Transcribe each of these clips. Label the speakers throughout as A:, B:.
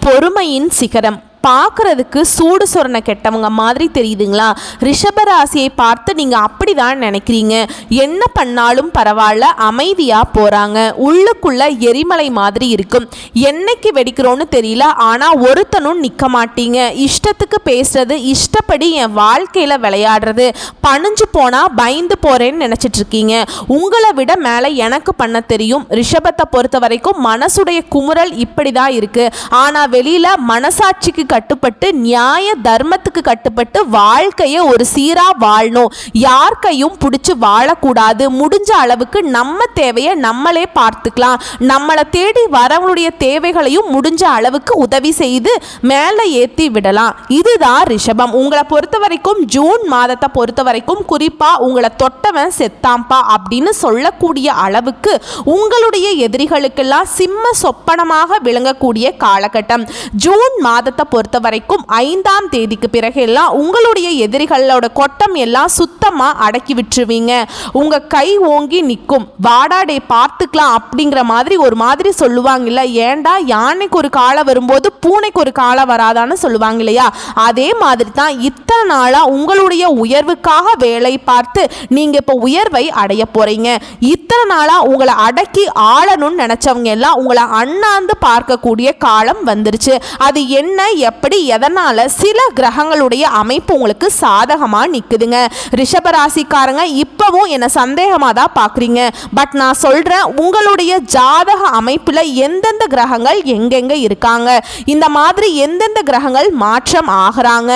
A: பொறுமையின் சிகரம். பார்க்குறதுக்கு சூடு சொரணை கெட்டவங்க மாதிரி தெரியுதுங்களா? ரிஷபராசியை பார்த்து நீங்கள் அப்படி தான் நினைக்கிறீங்க. என்ன பண்ணாலும் பரவாயில்ல, அமைதியாக போகிறாங்க. உள்ளுக்குள்ள எரிமலை மாதிரி இருக்கும். என்னைக்கு வெடிக்கிறோன்னு தெரியல, ஆனால் ஒருத்தனும் நிற்க மாட்டீங்க. இஷ்டத்துக்கு பேசுறது, இஷ்டப்படி என் வாழ்க்கையில் விளையாடுறது, பணிஞ்சு போனால் பயந்து போகிறேன்னு நினச்சிட்ருக்கீங்க. உங்களை விட மேலே எனக்கு பண்ண தெரியும். ரிஷபத்தை பொறுத்த வரைக்கும் மனசுடைய குமுறல் இப்படி தான் இருக்குது. ஆனால் வெளியில் மனசாட்சிக்கு கட்டுப்பட்டு, நியாய தர்மத்துக்கு கட்டுப்பட்டு வாழ்க்கையை ஒரு சீரா வாழணும். யார் கையும் பிடிச்சி வாழக்கூடாது. முடிஞ்ச அளவுக்கு நம்ம தேவையை நம்மளே பார்த்துக்கலாம். நம்மளை தேடி வரவங்களுடைய தேவைகளையும் முடிஞ்ச அளவுக்கு உதவி செய்து மேலே ஏற்றி விடலாம். இதுதான் ரிஷபம். உங்களை பொறுத்த வரைக்கும் ஜூன் மாதத்தை பொறுத்த வரைக்கும் குறிப்பாக உங்களை தொட்டவன் செத்தாம்பா அப்படின்னு சொல்லக்கூடிய அளவுக்கு உங்களுடைய எதிரிகளுக்கெல்லாம் சிம்ம சொப்பனமாக விளங்கக்கூடிய காலகட்டம். ஜூன் மாதத்தை பொறுத்த வரைக்கும் 5ஆம் தேதிக்கு பிறகு எல்லாம் உங்களுடைய எதிரிகளோட கொட்டம் எல்லாம் சுத்தமாக அடக்கி விட்டுருவீங்க. உங்க கை ஓங்கி நிற்கும். வாடாடே பார்த்துக்கலாம் அப்படிங்கிற மாதிரி ஒரு மாதிரி சொல்லுவாங்கல்ல, ஏண்டா யானைக்கு ஒரு காலம் வரும்போது பூனைக்கு ஒரு காலம் வராதான்னு சொல்லுவாங்க இல்லையா? அதே மாதிரி தான் இத்தனை நாளாக உங்களுடைய உயர்வுக்காக வேலை பார்த்து நீங்க இப்போ உயர்வை அடைய போறீங்க. இத்தனை நாளாக உங்களை அடக்கி ஆளணும்னு நினைச்சவங்க எல்லாம் உங்களை அண்ணாந்து பார்க்கக்கூடிய காலம் வந்துருச்சு. அது என்ன, எப்படி, எதனால? சில கிரகங்களுடைய அமைப்பு உங்களுக்கு சாதகமாக நிற்குதுங்க. ரிஷபராசிக்காரங்க இப்பவும் என்ன சந்தேகமாக தான் பார்க்குறீங்க. பட் நான் சொல்கிறேன், உங்களுடைய ஜாதக அமைப்பில் எந்தெந்த கிரகங்கள் எங்கெங்கே இருக்காங்க, இந்த மாதிரி எந்தெந்த கிரகங்கள் மாற்றம் ஆகிறாங்க,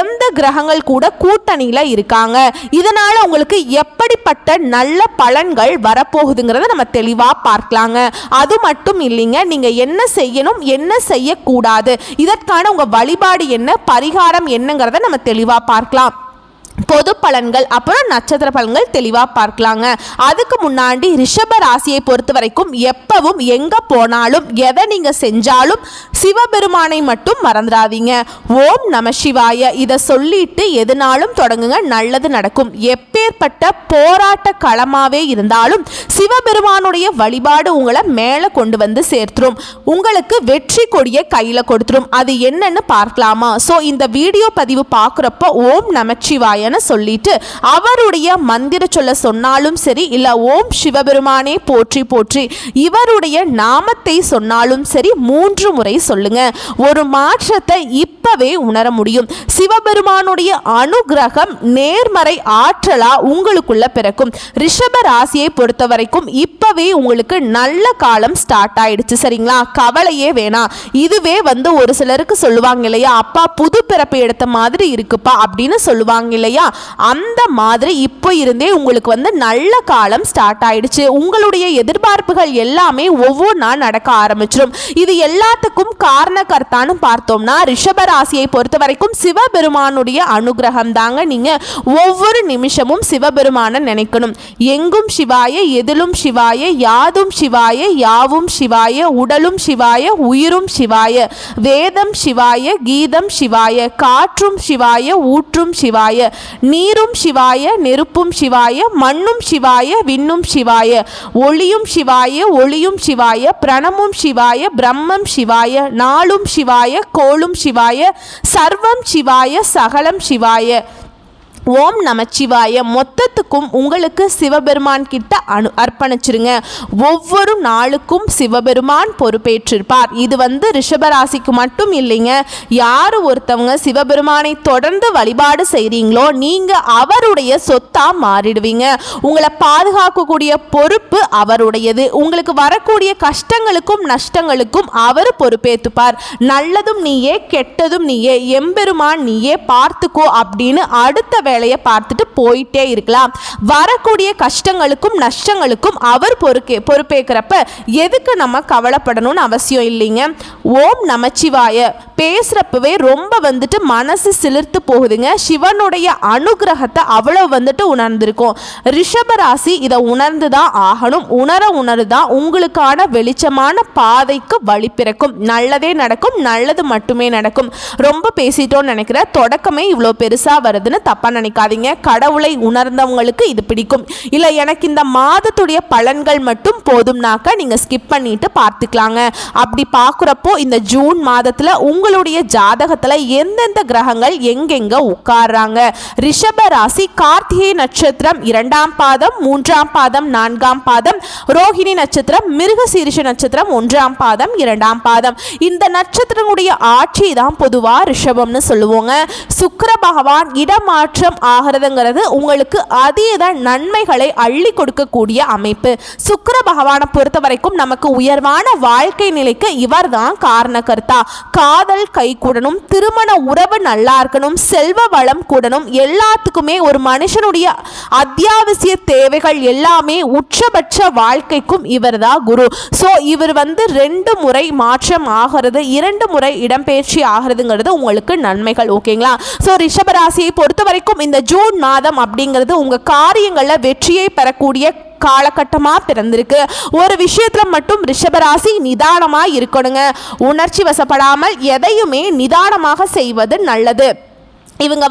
A: எந்த கிரகங்கள் கூட கூட்டணியில் இருக்காங்க, இதனால் உங்களுக்கு எப்படிப்பட்ட நல்ல பலன்கள் வரப்போகுதுங்கிறத நம்ம தெளிவாக பார்க்கலாங்க. அது மட்டும் இல்லைங்க, நீங்கள் என்ன செய்யணும், என்ன செய்யக்கூடாது, இதற்கான உங்கள் வழிபாடு என்ன, பரிகாரம் என்னங்கிறத நம்ம தெளிவாக பார்க்கலாம். பொது பலன்கள் அப்புறம் நட்சத்திர பலன்கள் தெளிவாக பார்க்கலாங்க. அதுக்கு முன்னாடி ரிஷப ராசியை பொறுத்த வரைக்கும் எப்பவும் எங்கே போனாலும் எதை நீங்கள் செஞ்சாலும் சிவபெருமானை மட்டும் மறந்துடாதீங்க. ஓம் நம சிவாய இதை சொல்லிட்டு எதுனாலும் தொடங்குங்க, நல்லது நடக்கும். எப்பேற்பட்ட போராட்ட களமாகவே இருந்தாலும் சிவபெருமானுடைய வழிபாடு உங்களை மேலே கொண்டு வந்து சேர்த்துரும். உங்களுக்கு வெற்றி கொடியை கையில் கொடுத்துரும். அது என்னன்னு பார்க்கலாமா? ஸோ இந்த வீடியோ பதிவு பார்க்குறப்போ ஓம் நமச்சிவாய சொல்லிட்டு அவருடைய மந்திர சொல்ல சொன்னாலும் சரி, இல்ல ஓம் சிவபெருமானே போற்றி போற்றி இவருடைய நாமத்தை சொன்னாலும் சரி 3 முறை சொல்லுங்க. ஒரு மாற்றத்தை இப்பவே உணர முடியும். சிவபெருமானுடைய அனுகிரகம் நேர்மறை ஆற்றலா உங்களுக்குள்ள பிறக்கும். ரிஷப ராசியை பொறுத்த வரைக்கும் இப்பவே உங்களுக்கு நல்ல காலம் ஸ்டார்ட் ஆயிடுச்சு. சரிங்களா? கவலையே வேணாம். இதுவே ஒரு சிலருக்கு சொல்லுவாங்க இல்லையா, அப்பா புது பிறப்பு எடுத்த மாதிரி இருக்குப்பா அப்படின்னு சொல்லுவாங்க இல்லையா, அந்த மாதிரி இப்போ இருந்தே உங்களுக்கு நல்ல காலம் ஸ்டார்ட் ஆயிடுச்சு. உங்களுடைய எதிர்பார்ப்புகள் எல்லாமே ஒவ்வொன்றா நடக்க ஆரம்பிச்சிடும். இது எல்லாத்துக்கும் காரணக்கர்த்தான்னு பார்த்தோம்னா ரிஷபராசியை பொறுத்த வரைக்கும் சிவபெருமானுடைய அனுகிரகம் தாங்க. நீங்க ஒவ்வொரு நிமிஷமும் சிவபெருமான நினைக்கணும். எங்கும் சிவாய, எதிலும் சிவாய, யாதும் சிவாய, யாவும் சிவாய, உடலும் சிவாய, உயிரும் சிவாய, வேதம் சிவாய, கீதம் சிவாய, காற்றும் சிவாய, ஊற்றும் சிவாய, நீரும் சிவாய, நெருப்பும் சிவாய, மண்ணும் சிவாய, விண்ணும் சிவாய, ஒளியும் சிவாய, ஒளியும் சிவாய, பிரணமும் சிவாய, பிரம்மம் சிவாய, நாளும் சிவாய, கோளும் சிவாய, சர்வம் சிவாய, சகலம் சிவாய. ஓம் நமச்சிவாய மொத்தத்துக்கும் உங்களுக்கு சிவபெருமான் கிட்ட அர்ப்பணிச்சிருங்க. ஒவ்வொரு நாளுக்கும் சிவபெருமான் பொறுப்பேற்றிருப்பார். இது ரிஷபராசிக்கு மட்டும் இல்லைங்க. யார் ஒருத்தவங்க சிவபெருமானை தொடர்ந்து வழிபாடு செய்கிறீங்களோ நீங்கள் அவருடைய சொத்தா மாறிடுவீங்க. உங்களை பாதுகாக்கக்கூடிய பொறுப்பு அவருடையது. உங்களுக்கு வரக்கூடிய கஷ்டங்களுக்கும் நஷ்டங்களுக்கும் அவர் பொறுப்பேற்றுப்பார். நல்லதும் நீயே, கெட்டதும் நீயே, எம்பெருமான் நீயே பார்த்துக்கோ அப்படின்னு அடுத்த வேலையை பார்த்துட்டு போயிட்டே இருக்கலாம். வரக்கூடிய கஷ்டங்களுக்கும் நஷ்டங்களுக்கும் அவர் பொறுப்பேற்கிறப்ப எதுக்கு நம்ம கவலைப்படணும்னு அவசியம் இல்லைங்க. ஓம் நமச்சிவாய பேசுறப்பவே ரொம்ப மனசு சிலிர்த்து போகுதுங்க. சிவனுடைய அனுகிரகத்தை அவ்வளவு உணர்ந்திருக்கும். ரிஷபராசி இதை உணர்ந்துதான் ஆகணும். உணர்தான் உங்களுக்கான வெளிச்சமான பாதைக்கு வழி பிறக்கும். நல்லதே நடக்கும், நல்லது மட்டுமே நடக்கும். ரொம்ப பேசிட்டோன்னு நினைக்கிறேன். தொடக்கமே இவ்வளோ பெருசா வருதுன்னு தப்பா நினைக்காதீங்க. கடவுளை உணர்ந்தவங்களுக்கு இது பிடிக்கும். இல்லை எனக்கு இந்த மாதத்துடைய பலன்கள் மட்டும் போதும்னாக்க நீங்கள் ஸ்கிப் பண்ணிட்டு பார்த்துக்கலாங்க. அப்படி பார்க்குறப்போ இந்த ஜூன் மாதத்தில் உங்களுடைய ஜாதகத்தில் எந்தெந்த கிரகங்கள் எங்கெங்க உட்கார்றாங்க. ரிஷப ராசி கார்த்திகை நட்சத்திரம் 2ஆம் பாதம் 3ஆம் பாதம் 4ஆம் பாதம், ரோஹிணி நட்சத்திரம் மிருகசீரிஷ நட்சத்திரம் 1ஆம் பாதம் 2ஆம் பாதம். இந்த நட்சத்திரங்களுடைய ஆட்சி தான் பொதுவாக ரிஷபம்னு சொல்லுவோங்க. சுக்கிர பகவான் இடமாற்றம் ஆகிறதுங்கிறது உங்களுக்கு அதீத நன்மைகளை அள்ளி கொடுக்கக்கூடிய அமைப்பு. சுக்கிர பகவானை பொறுத்த வரைக்கும் நமக்கு உயர்வான வாழ்க்கை நிலைக்கு இவர் தான் காரணகர்த்தா. காதல் கை கூடணும், திருமண உறவு நல்லா இருக்கணும், செல்வ வளம் கூடணும், எல்லாத்துக்குமே ஒரு மனுஷனுடைய அத்தியாவசிய தேவைகள் எல்லாமே உச்சபட்ச வாழ்க்கைக்கும் இவர் தான் குரு. ஸோ இவர் 2 முறை மாற்றம் ஆகிறது, 2 முறை இடம்பெயர்ச்சி ஆகிறதுங்கிறது உங்களுக்கு நன்மைகள். ஓகேங்களா? ஸோ ரிஷபராசியை பொறுத்த வரைக்கும் இந்த ஜூன் மாதம் அப்படிங்கிறது உங்கள் காரியங்களில் வெற்றியை பெறக்கூடிய காலகட்டமாக பிறந்திருக்கு. ஒரு விஷயத்தில் மட்டும் ரிஷபராசி நிதானமாக இருக்கணுங்க. உணர்ச்சி வசப்படாமல் எதையுமே நிதானமாக செய்வது நல்லது. இவங்க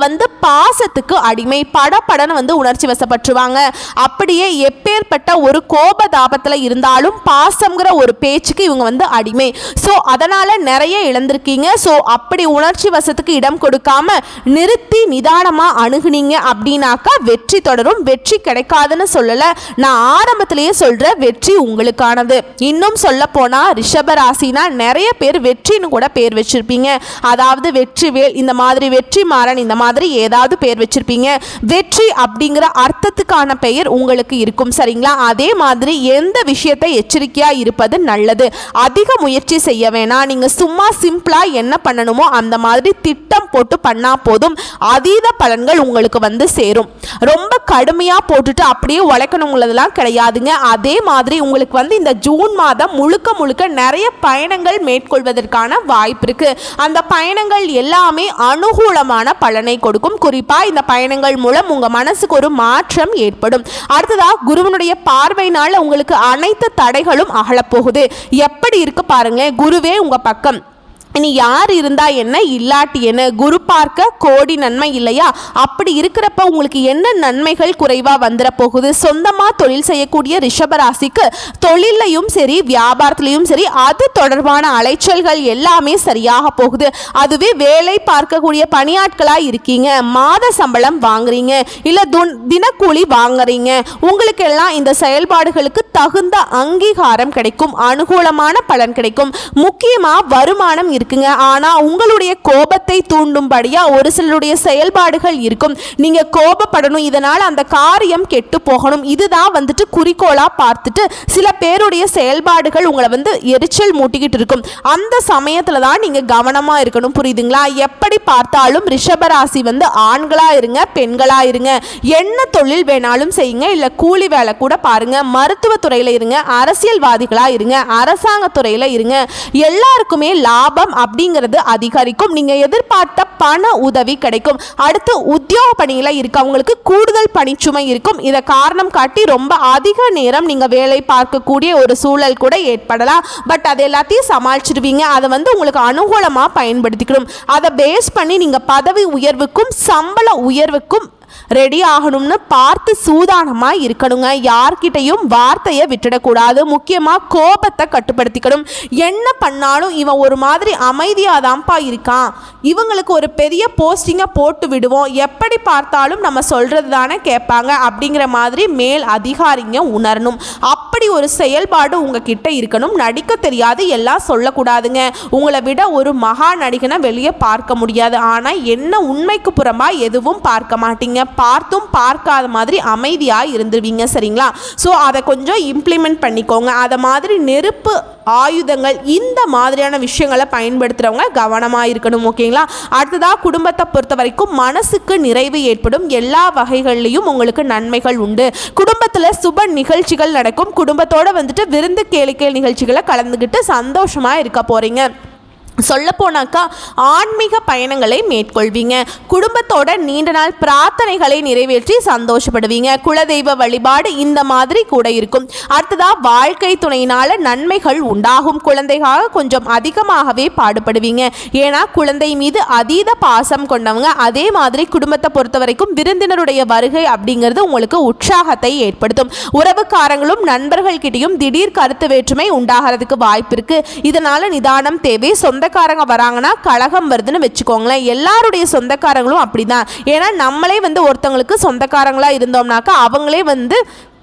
A: பாசத்துக்கு அடிமை, படப்படன்னு உணர்ச்சி வசப்பட்டுருவாங்க. அப்படியே எப்பேற்பட்ட ஒரு கோபதாபத்தில் இருந்தாலும் பாசங்கிற ஒரு பேச்சுக்கு இவங்க அடிமை. ஸோ அதனால் நிறைய இழந்திருக்கீங்க. ஸோ அப்படி உணர்ச்சி வசத்துக்கு இடம் கொடுக்காம நிறுத்தி நிதானமாக அணுகுனீங்க அப்படின்னாக்கா வெற்றி தொடரும். வெற்றி கிடைக்காதுன்னு சொல்லலை, நான் ஆரம்பத்திலேயே சொல்கிற வெற்றி உங்களுக்கானது. இன்னும் சொல்ல போனால் ரிஷபராசினா நிறைய பேர் வெற்றின்னு கூட பேர் வச்சிருப்பீங்க. அதாவது வெற்றிவேல், இந்த மாதிரி வெற்றி மாறன், இந்த மாதிரி ஏதாவது பேர் வச்சிருப்பீங்க. வெற்றி அப்படிங்கிற அர்த்தத்துக்கான பெயர் உங்களுக்கு இருக்கும். சரிங்களா? அதே மாதிரி எந்த விஷயத்தை எச்சரிக்கையா இருப்பது நல்லது. அதிக முயற்சி செய்ய வேணாம். நீங்க சும்மா சிம்பிளா என்ன பண்ணணுமோ அந்த மாதிரி திட்டம் போட்டு பண்ணா போதும். அதீத பலன்கள் உங்களுக்கு சேரும். ரொம்ப கடுமையா போட்டுட்டு அப்படியே உழைக்கணுங்கிறதுலாம் கிடையாதுங்க. அதே மாதிரி உங்களுக்கு இந்த ஜூன் மாதம் முழுக்க முழுக்க நிறைய பயணங்கள் மேற்கொள்வதற்கான வாய்ப்பு இருக்கு. அந்த பயணங்கள் எல்லாமே அனுகூலமான பலனை கொடுக்கும். குறிப்பா இந்த பயணங்கள் மூலம் உங்க மனசுக்கு ஒரு மாற்றம் ஏற்படும். அடுத்ததா குருவனுடைய பார்வையினால உங்களுக்கு அனைத்து தடைகளும் அகலப்போகுது. எப்படி இருக்கு பாருங்க, குருவே உங்க பக்கம். இனி யார் இருந்தா என்ன, இல்லாட்டி என்ன, குரு பார்க்க கோடி நன்மை இல்லையா? அப்படி இருக்கிறப்ப உங்களுக்கு என்ன நன்மைகள் குறைவா வந்துட போகுது? சொந்தமா தொழில் செய்யக்கூடிய ரிஷபராசிக்கு தொழிலையும் சரி வியாபாரத்திலையும் சரி அது தொடர்பான அலைச்சல்கள் எல்லாமே சரியாக போகுது. அதுவே வேலை பார்க்கக்கூடிய பணியாட்களா இருக்கீங்க, மாத சம்பளம் வாங்குறீங்க, இல்ல தினக்கூலி வாங்குறீங்க, உங்களுக்கு எல்லாம் இந்த செயல்பாடுகளுக்கு தகுந்த அங்கீகாரம் கிடைக்கும், அனுகூலமான பலன் கிடைக்கும். முக்கியமா வருமானம் இருக்குங்க. ஆனா உங்களுடைய கோபத்தை தூண்டும்படியா ஒரு சிலருடைய செயல்பாடுகள் இருக்கும். நீங்க கோபப்படணும், இதனால அந்த காரியம் கெட்டு போகணும், இதுதான் குறிக்கோளா பார்த்துட்டு சில பேருடைய செயல்பாடுகள் உங்களை எரிச்சல் மூட்டிக்கிட்டு இருக்கும். அந்த சமயத்துல தான் நீங்க கவனமா இருக்கணும். புரியுதுங்களா? எப்படி பார்த்தாலும் ரிஷபராசி ஆண்களா இருங்க, பெண்களா இருங்க, என்ன தொழில் வேணாலும் செய்யுங்க, இல்ல கூலி வேலை கூட பாருங்க, மருத்துவத்துறையில இருங்க, அரசியல்வாதிகளா இருங்க, அரசாங்க துறையில இருங்க, எல்லாருக்குமே லாபம் அப்படிங்கிறது அதிகரிக்கும். நீங்க எதிர்பார்த்த பண உதவி கிடைக்கும். அடுத்து உத்தியோக பணியில இருக்கவங்களுக்கு கூடுதல் பணிச்சுமை இருக்கும். இதை காரணம் காட்டி ரொம்ப அதிக நேரம் நீங்க வேலை பார்க்கக்கூடிய ஒரு சூழல் கூட ஏற்படலாம். பட் அது எல்லாத்தையும் சமாளிச்சிருவீங்க. அதை உங்களுக்கு அனுகூலமா பயன்படுத்திக்கணும். அதை பேஸ் பண்ணி நீங்க பதவி உயர்வுக்கும் சம்பள உயர்வுக்கும் ரெடி ஆகணும்னு பார்த்து சூதானமாக இருக்கணுங்க. யார்கிட்டையும் வார்த்தையை விட்டுடக்கூடாது. முக்கியமாக கோபத்தை கட்டுப்படுத்திக்கணும். என்ன பண்ணாலும் இவன் ஒரு மாதிரி அமைதியாக தான்ப்பா இருக்கான், இவங்களுக்கு ஒரு பெரிய போஸ்டிங்கை போட்டு விடுவோம், எப்படி பார்த்தாலும் நம்ம சொல்கிறது தானே கேட்பாங்க அப்படிங்கிற மாதிரி மேல் அதிகாரிங்க உணரணும். அப்படி ஒரு செயல்பாடு உங்ககிட்ட இருக்கணும். நடிக்க தெரியாது எல்லாம் சொல்லக்கூடாதுங்க. உங்களை விட ஒரு மகா நடிகனை வெளியே பார்க்க முடியாது. ஆனால் என்ன உண்மைக்கு புறம்பாக எதுவும் பார்க்க மாட்டீங்க. பார்த்தும் பார்க்காத மாதிரி அமைதியாக இருந்துருவீங்க. சரிங்களா? ஸோ அதை கொஞ்சம் இம்ப்ளிமெண்ட் பண்ணிக்கோங்க. அதை மாதிரி நெருப்பு ஆயுதங்கள் இந்த மாதிரியான விஷயங்களை பயன்படுத்துகிறவங்க கவனமாக இருக்கணும். ஓகேங்களா? அடுத்ததாக குடும்பத்தை பொறுத்த வரைக்கும் மனசுக்கு நிறைவு ஏற்படும். எல்லா வகைகள்லையும் உங்களுக்கு நன்மைகள் உண்டு. குடும்பத்தில் சுப நிகழ்ச்சிகள் நடக்கும். குடும்பத்தோடு விருந்து கேளிக்கை நிகழ்ச்சிகளை கலந்துக்கிட்டு சந்தோஷமாக இருக்க போகிறீங்க. சொல்லப்போனாக்கா ஆன்மீக பயணங்களை மேற்கொள்வீங்க. குடும்பத்தோட நீண்ட நாள் பிரார்த்தனைகளை நிறைவேற்றி சந்தோஷப்படுவீங்க. குலதெய்வ வழிபாடு இந்த மாதிரி கூட இருக்கும். அடுத்ததா வாழ்க்கை துணையினால நன்மைகள் உண்டாகும். குழந்தைக்காக கொஞ்சம் அதிகமாகவே பாடுபடுவீங்க. ஏன்னா குழந்தை மீது அதீத பாசம் கொண்டவங்க. அதே மாதிரி குடும்பத்தை பொறுத்த வரைக்கும் விருந்தினருடைய வருகை அப்படிங்கிறது உங்களுக்கு உற்சாகத்தை ஏற்படுத்தும். உறவுக்காரங்களும் நண்பர்கள் கிட்டையும் திடீர் கருத்து வேற்றுமை உண்டாகிறதுக்கு வாய்ப்பு இருக்கு. இதனால நிதானம் தேவை. சொந்தக்காரங்க வராங்கன்னா கலகம் வருதுன்னு வச்சுக்கோங்களேன். எல்லாருடைய சொந்தக்காரங்களும் அப்படிதான். ஏன்னா நம்மளே ஒருத்தவங்களுக்கு சொந்தக்காரங்களா இருந்தோம்னாக்கா அவங்களே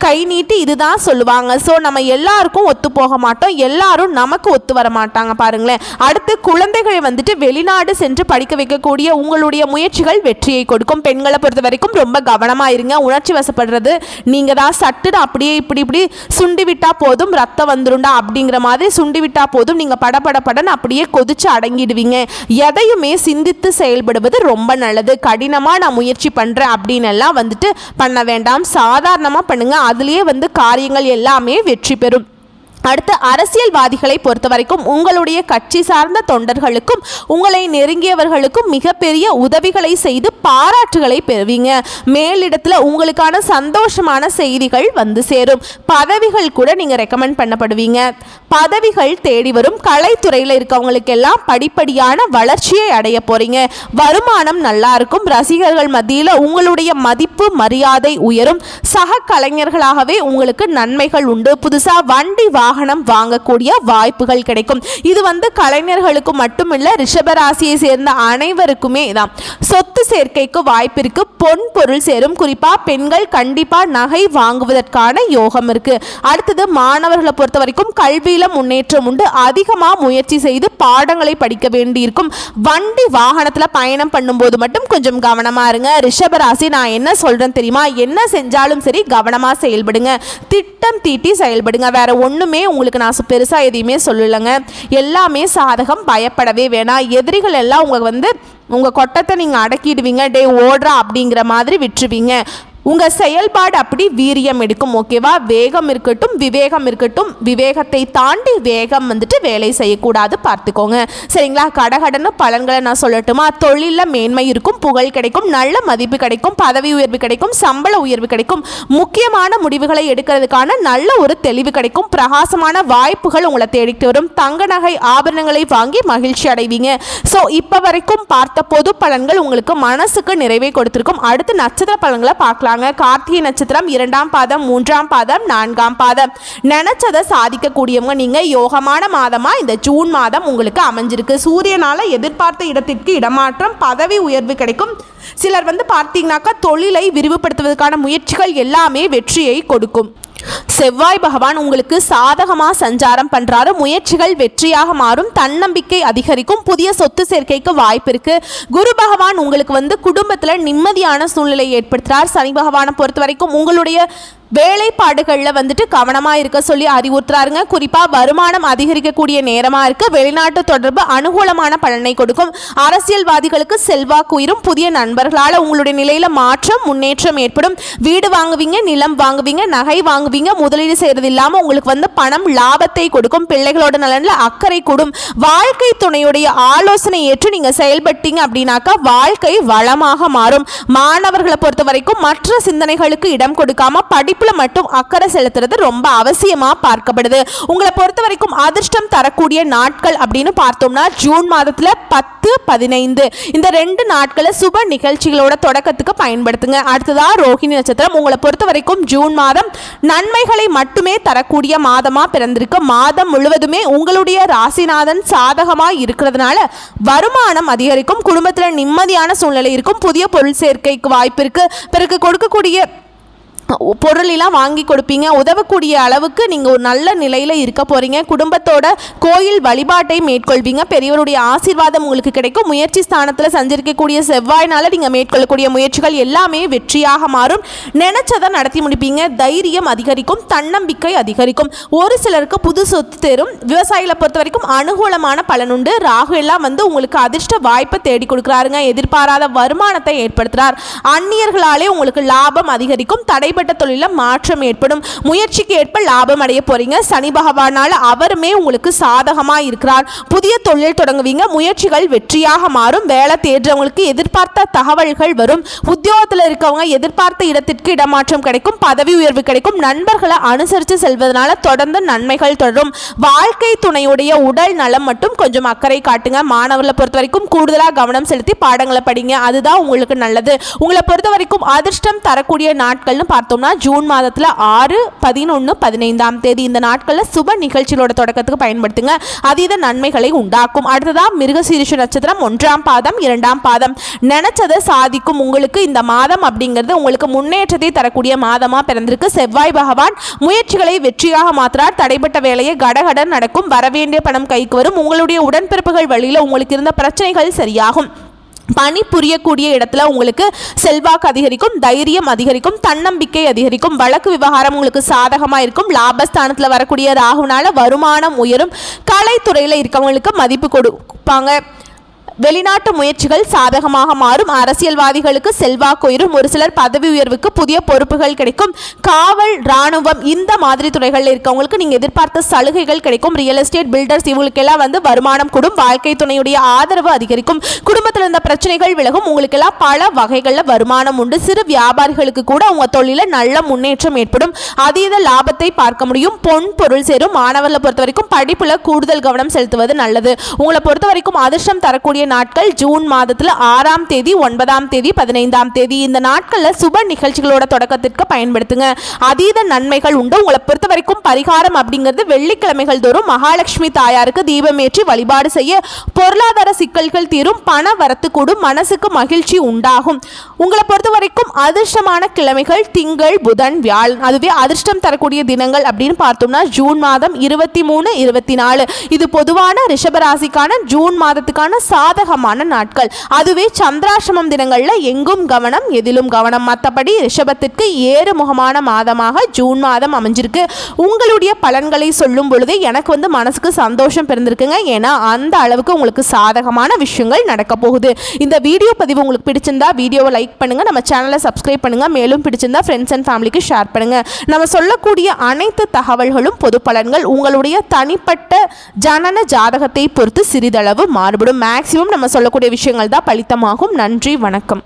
A: கை நீட்டி இதுதான் சொல்லுவாங்க. ஸோ நம்ம எல்லாருக்கும் ஒத்து போக மாட்டோம், எல்லாரும் நமக்கு ஒத்து வர மாட்டாங்க பாருங்களேன். அடுத்து குழந்தைகளை வெளிநாடு சென்று படிக்க வைக்கக்கூடிய உங்களுடைய முயற்சிகள் வெற்றியை கொடுக்கும். பெண்களை பொறுத்த வரைக்கும் ரொம்ப கவனமாக இருங்க. உணர்ச்சி வசப்படுறது நீங்கள் தான். சட்டுன்னு அப்படியே இப்படி சுண்டி விட்டால் போதும் ரத்தம் வந்துருண்டா அப்படிங்கிற மாதிரி சுண்டி விட்டால் போதும் நீங்கள் படன்னு அப்படியே கொதிச்சு அடங்கிடுவீங்க. எதையுமே சிந்தித்து செயல்படுவது ரொம்ப நல்லது. கடினமாக நான் முயற்சி பண்ணுறேன் அப்படின்னு எல்லாம் பண்ண வேண்டாம். சாதாரணமாக பண்ணுங்க. அதுலயே காரியங்கள் எல்லாமே வெற்றி பெறும். அடுத்து அரசியல்வாதிகளை பொறுத்த வரைக்கும் உங்களுடைய கட்சி சார்ந்த தொண்டர்களுக்கும் உங்களை நெருங்கியவர்களுக்கும் மிகப்பெரிய உதவிகளை செய்து பாராட்டுகளை பெறுவீங்க. மேலிடத்தில் உங்களுக்கான சந்தோஷமான செய்திகள் சேரும். பதவிகள் கூட நீங்கள் ரெக்கமெண்ட் பண்ணப்படுவீங்க. பதவிகள் தேடி வரும். கலைத்துறையில் இருக்கவங்களுக்கெல்லாம் படிப்படியான வளர்ச்சியை அடைய போறீங்க. வருமானம் நல்லா இருக்கும். ரசிகர்கள் மத்தியில் உங்களுடைய மதிப்பு மரியாதை உயரும். சக கலைஞர்களாகவே உங்களுக்கு நன்மைகள் உண்டு. புதுசாக வண்டி வாகனம் வாங்கக்கூடிய வாய்ப்புகள் கிடைக்கும். இது கலைஞர்களுக்கு மட்டுமில்ல, ரிஷபராசியை சேர்ந்த அனைவருக்குமே தான். சொத்து சேர்க்கைக்கு வாய்ப்பு இருக்கு. பொன் பொருள் சேரும். குறிப்பா பெண்கள் கண்டிப்பா நகை வாங்குவதற்கான யோகம் இருக்கு. அடுத்தது மாணவர்களை பொறுத்த வரைக்கும் கல்வியில முன்னேற்றம் உண்டு. அதிகமா முயற்சி செய்து பாடங்களை படிக்க வேண்டியிருக்கும். வண்டி வாகனத்துல பயணம் பண்ணும்போது மட்டும் கொஞ்சம் கவனமா இருங்க. ரிஷபராசி, நான் என்ன சொல்றேன் தெரியுமா? என்ன செஞ்சாலும் சரி கவனமா செயல்படுங்க. திட்டம் தீட்டி செயல்படுங்க. வேற ஒண்ணுமே உங்களுக்கு நான் பெருசா எதையுமே சொல்லலைங்க. எல்லாமே சாதகம். பயப்படவே வேணாம். எதிரிகள் எல்லாம் உங்க கொட்டத்தை நீங்க அடக்கிடுவீங்க. டே ஓடுறா அப்படிங்கிற மாதிரி விட்டுருவீங்க. உங்கள் செயல்பாடு அப்படி வீரியம் எடுக்கும். ஓகேவா? வேகம் இருக்கட்டும், விவேகம் இருக்கட்டும். விவேகத்தை தாண்டி வேகம் வேலை செய்யக்கூடாது, பார்த்துக்கோங்க. சரிங்களா? கடகடன்னு பலன்களை நான் சொல்லட்டுமா? தொழிலில் மேன்மை இருக்கும். புகழ் கிடைக்கும். நல்ல மதிப்பு கிடைக்கும். பதவி உயர்வு கிடைக்கும். சம்பள உயர்வு கிடைக்கும். முக்கியமான முடிவுகளை எடுக்கிறதுக்கான நல்ல ஒரு தெளிவு கிடைக்கும். பிரகாசமான வாய்ப்புகள் உங்களை தேடிட்டு வரும். தங்க நகை ஆபரணங்களை வாங்கி மகிழ்ச்சி அடைவீங்க. ஸோ இப்போ வரைக்கும் பார்த்த பொது பலன்கள் உங்களுக்கு மனசுக்கு நிறைவை கொடுத்திருக்கும். அடுத்து நட்சத்திர பலன்களை பார்க்கலாம். கார்த்திகை நட்சத்திரம் 2ஆம் பாதம், 3ஆம் பாதம், 4ஆம் பாதம். நினைச்சதை சாதிக்கக்கூடியவங்க நீங்க. யோகமான மாதமா இந்த ஜூன் மாதம் உங்களுக்கு அமைஞ்சிருக்கு. சூரியனால எதிர்பார்த்த இடத்திற்கு இடமாற்றம், பதவி உயர்வு கிடைக்கும். சிலர் பார்த்தீங்கன்னாக்கா தொழிலை விரிவுபடுத்துவதற்கான முயற்சிகள் எல்லாமே வெற்றியை கொடுக்கும். செவ்வாய் பகவான் உங்களுக்கு சாதகமாக சஞ்சாரம் பண்றாரு. முயற்சிகள் வெற்றியாக மாறும். தன்னம்பிக்கை அதிகரிக்கும். புதிய சொத்து சேர்க்கைக்கு வாய்ப்பு இருக்கு. குரு பகவான் உங்களுக்கு குடும்பத்தில் நிம்மதியான சூழ்நிலை ஏற்படுத்துறார். சனி பகவானை பொறுத்த வரைக்கும் உங்களுடைய வேலைப்பாடுகளில் கவனமாக இருக்க சொல்லி அறிவுறுத்துறாருங்க. குறிப்பாக வருமானம் அதிகரிக்கக்கூடிய நேரமாக இருக்கு. வெளிநாட்டு தொடர்பு அனுகூலமான பலனை கொடுக்கும். அரசியல்வாதிகளுக்கு செல்வாக்கு உயரும். புதிய நண்பர்களால் உங்களுடைய நிலையில் மாற்றம், முன்னேற்றம் ஏற்படும். வீடு வாங்குவீங்க, நிலம் வாங்குவீங்க, நகை வாங்குவீங்க. முதலீடு செய்கிறது இல்லாமல் உங்களுக்கு பணம் லாபத்தை கொடுக்கும். பிள்ளைகளோட நலனில் அக்கறை கூடும். வாழ்க்கை துணையுடைய ஆலோசனை ஏற்று நீங்கள் செயல்பட்டீங்க அப்படின்னாக்கா வாழ்க்கை வளமாக மாறும். மாணவர்களை பொறுத்த வரைக்கும் மற்ற சிந்தனைகளுக்கு இடம் கொடுக்காம படிப்பு மட்டும் அக்கறை செலுத்துறது ரொம்ப அவசியமா பார்க்கப்படுது. உங்களை பொறுத்த வரைக்கும் அதிர்ஷ்டம் தரக்கூடிய நாட்கள் அப்படின்னு பார்த்தோம்னா ஜூன் மாதத்துல 10, 15 இந்த 2 நாட்களை சுப நிகழ்ச்சிகளோட தொடக்கத்துக்கு பயன்படுத்துங்க. அடுத்ததா ரோஹிணி நட்சத்திரம். உங்களை பொறுத்த வரைக்கும் ஜூன் மாதம் நன்மைகளை மட்டுமே தரக்கூடிய மாதமா பிறந்திருக்கு. மாதம் முழுவதுமே உங்களுடைய ராசிநாதன் சாதகமா இருக்கிறதுனால வருமானம் அதிகரிக்கும். குடும்பத்தில் நிம்மதியான சூழ்நிலை இருக்கும். புதிய பொருள் சேர்க்கைக்கு வாய்ப்பு இருக்கு. பிறகு கொடுக்கக்கூடிய பொருளெல்லாம் வாங்கி கொடுப்பீங்க. உதவக்கூடிய அளவுக்கு நீங்கள் ஒரு நல்ல நிலையில் இருக்க போகிறீங்க. குடும்பத்தோட கோயில் வழிபாட்டை மேற்கொள்வீங்க. பெரியவருடைய ஆசீர்வாதம் உங்களுக்கு கிடைக்கும். முயற்சி ஸ்தானத்தில் சஞ்சரிக்கக்கூடிய செவ்வாயினால் நீங்கள் மேற்கொள்ளக்கூடிய முயற்சிகள் எல்லாமே வெற்றியாக மாறும். நினைச்சதை நடத்தி முடிப்பீங்க. தைரியம் அதிகரிக்கும். தன்னம்பிக்கை அதிகரிக்கும். ஒரு சிலருக்கு புது சொத்து தேரும். விவசாயிகளை பொறுத்த வரைக்கும் அனுகூலமான பலனுண்டு. ராகு எல்லாம் உங்களுக்கு அதிர்ஷ்ட வாய்ப்பை தேடி கொடுக்குறாருங்க. எதிர்பாராத வருமானத்தை ஏற்படுத்துகிறார். அந்நியர்களாலே உங்களுக்கு லாபம் அதிகரிக்கும். தடைபட்ட தனிப்பட்ட தொழிலில் மாற்றம் ஏற்படும். முயற்சிக்கு ஏற்ப லாபம் அடைய போறீங்க. சனி பகவானால் அவருமே உங்களுக்கு சாதகமாக இருக்கிறார். புதிய தொழில் தொடங்குவீங்க. முயற்சிகள் வெற்றியாக மாறும். வேலை தேடுறவங்களுக்கு எதிர்பார்த்த தகவல்கள் வரும். உத்தியோகத்தில் இருக்கவங்க எதிர்பார்த்த இடத்திற்கு இடமாற்றம் கிடைக்கும். பதவி உயர்வு கிடைக்கும். நண்பர்களை அனுசரித்து செல்வதனால தொடர்ந்து நன்மைகள் தொடரும். வாழ்க்கை துணையுடைய உடல் நலம் மட்டும் கொஞ்சம் அக்கறை காட்டுங்க. மாணவர்களை பொறுத்த வரைக்கும் கூடுதலாக கவனம் செலுத்தி பாடங்களை படிங்க. அதுதான் உங்களுக்கு நல்லது. உங்களை பொறுத்த வரைக்கும் அதிர்ஷ்டம் தரக்கூடிய நாட்கள்னு பார்த்தோம்னா ஜூன் மாதத்தில் 6, 11, 15ஆம் தேதி இந்த நாட்களில் சுப நிகழ்ச்சிகளோட தொடக்கத்துக்கு பயன்படுத்துங்க. அதீத நன்மைகளை உண்டாக்கும். அடுத்ததான் மிருகசீரிஷ நட்சத்திரம் 1ஆம் பாதம் 2ஆம் பாதம். நினைச்சதை சாதிக்கும் உங்களுக்கு இந்த மாதம் அப்படிங்கிறது உங்களுக்கு முன்னேற்றத்தை தரக்கூடிய மாதமாக பிறந்திருக்கு. செவ்வாய் பகவான் முயற்சிகளை வெற்றியாக மாற்றார். தடைப்பட்ட வேலையை கடகடன் நடக்கும். வரவேண்டிய பணம் கைக்கு வரும். உங்களுடைய உடன்பிறப்புகள் வழியில் உங்களுக்கு இருந்த பிரச்சனைகள் சரியாகும். பணி புரியக்கூடிய இடத்துல உங்களுக்கு செல்வாக்கு அதிகரிக்கும். தைரியம் அதிகரிக்கும். தன்னம்பிக்கை அதிகரிக்கும். வழக்கு விவகாரம் உங்களுக்கு சாதகமாக இருக்கும். லாபஸ்தானத்தில் வரக்கூடிய ராகுனால வருமானம் உயரும். கலைத்துறையில் இருக்கவங்களுக்கு மதிப்பு கொடுப்பாங்க. வெளிநாட்டு முயற்சிகள் சாதகமாக மாறும். அரசியல்வாதிகளுக்கு செல்வாக்கு உயரும். ஒரு சிலர் பதவி உயர்வுக்கு புதிய பொறுப்புகள் கிடைக்கும். காவல், இராணுவம் இந்த மாதிரி துறைகளில் இருக்கவங்களுக்கு நீங்கள் எதிர்பார்த்த சலுகைகள் கிடைக்கும். ரியல் எஸ்டேட், பில்டர்ஸ் இவங்களுக்கெல்லாம் வருமானம் கூடும். வாழ்க்கை துணையுடைய ஆதரவு அதிகரிக்கும். குடும்பத்தில் இருந்த பிரச்சனைகள் விலகும். உங்களுக்கெல்லாம் பல வகைகளில் வருமானம் உண்டு. சிறு வியாபாரிகளுக்கு கூட உங்க தொழிலில் நல்ல முன்னேற்றம் ஏற்படும். அதீத லாபத்தை பார்க்க முடியும். பொன் பொருள் சேரும். மாணவர்களை பொறுத்த வரைக்கும் படிப்புல கூடுதல் கவனம் செலுத்துவது நல்லது. உங்களை பொறுத்த வரைக்கும் அதிர்ஷ்டம் தரக்கூடிய நாட்கள் ஜூன் மாதத்தில் 6ஆம் தேதி, 9ஆம் தேதி, 15ஆம் தேதி. இந்த நாட்களில் சுப நிகழ்ச்சிகளோட தொடக்கத்திற்கு பயன்படுத்துங்க. அதீத நன்மைகள் உண்டு. உங்களை பொறுத்த வரைக்கும் பரிகாரம் அப்படிங்கிறது வெள்ளிக்கிழமைகள் தோறும் மகாலட்சுமி தாயாருக்கு தீபமேற்றி வழிபாடு செய்ய பொருளாதார சிக்கல்கள் தீரும். பண வரத்து கூடும். மனசுக்கு மகிழ்ச்சி உண்டாகும். உங்களை பொறுத்த வரைக்கும் அதிர்ஷ்டமான கிழமைகள் திங்கள், புதன், வியாழன். அதுவே அதிர்ஷ்டம் தரக்கூடிய தினங்கள் அப்படின்னு பார்த்தோம்னா ஜூன் மாதம் 23, 24 இது பொதுவான ரிஷபராசிக்கான ஜூன் மாதத்துக்கான சாதகமான நாட்கள். அதுவே சந்திராசிரமம் தினங்கள்ல எங்கும் கவனம், எதிலும் கவனம். மற்றபடி ரிஷபத்திற்கு ஏறுமுகமான மாதமாக ஜூன் மாதம் அமைஞ்சிருக்கு. உங்களுடைய பலன்களை சொல்லும் பொழுதே எனக்கு மனசுக்கு சந்தோஷம் பிறந்திருக்குங்க. ஏன்னா அந்த அளவுக்கு உங்களுக்கு சாதகமான விஷயங்கள் நடக்க போகுது. இந்த வீடியோ பதிவு உங்களுக்கு பிடிச்சிருந்தா வீடியோவை லைக் பண்ணுங்க. நம்ம சேனலை சப்ஸ்கிரைப் பண்ணுங்க. மேலும் பிடிச்சிருந்தா ஃப்ரெண்ட்ஸ் அண்ட் ஃபேமிலிக்கு ஷேர் பண்ணுங்க. நம்ம சொல்லக்கூடிய அனைத்து தகவல்களும் பொது பலன்கள். உங்களுடைய தனிப்பட்ட ஜனன ஜாதகத்தை பொறுத்து சிறிதளவு மாறுபடும். மேக்ஸிமம் நம்ம சொல்லக்கூடிய விஷயங்கள் தான் பலித்தமாகும். நன்றி, வணக்கம்.